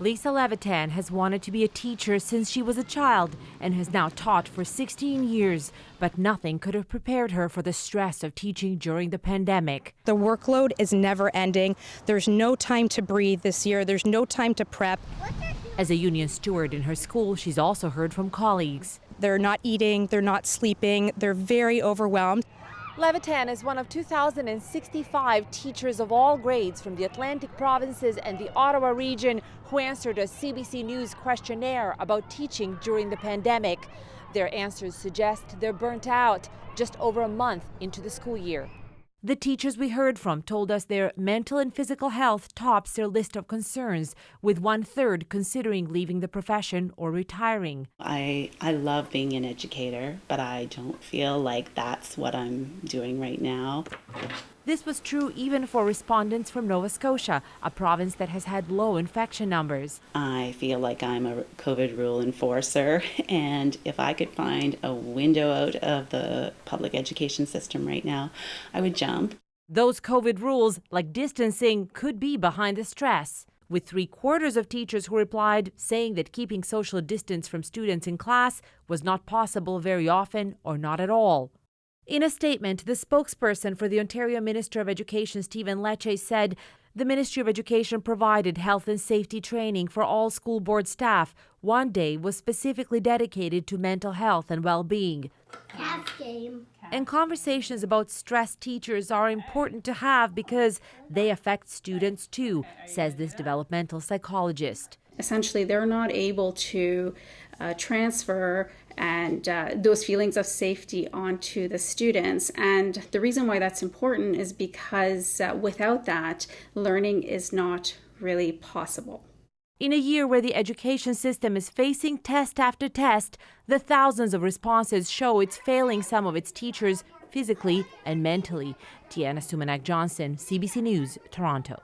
Lisa Levitan has wanted to be a teacher since she was a child and has now taught for 16 years, but nothing could have prepared her for the stress of teaching during the pandemic. The workload is never ending. There's no time to breathe this year. There's no time to prep. As a union steward in her school, she's also heard from colleagues. They're not eating, they're not sleeping, they're very overwhelmed. Levitan is one of 2,065 teachers of all grades from the Atlantic provinces and the Ottawa region who answered a CBC News questionnaire about teaching during the pandemic. Their answers suggest they're burnt out just over a month into the school year. The teachers we heard from told us their mental and physical health tops their list of concerns, with 1/3 considering leaving the profession or retiring. I love being an educator, but I don't feel like that's what I'm doing right now. This was true even for respondents from Nova Scotia, a province that has had low infection numbers. I feel like I'm a COVID rule enforcer, and if I could find a window out of the public education system right now, I would jump. Those COVID rules, like distancing, could be behind the stress, with 3/4 of teachers who replied saying that keeping social distance from students in class was not possible very often or not at all. In a statement, the spokesperson for the Ontario Minister of Education, Stephen Lecce, said the Ministry of Education provided health and safety training for all school board staff. One day was specifically dedicated to mental health and well-being. And conversations about stressed teachers are important to have because they affect students too, says this developmental psychologist. Essentially, they're not able to transfer and those feelings of safety onto the students. And the reason why that's important is because without that, learning is not really possible. In a year where the education system is facing test after test, the thousands of responses show it's failing some of its teachers physically and mentally. Sumanac-Johnson, CBC News, Toronto.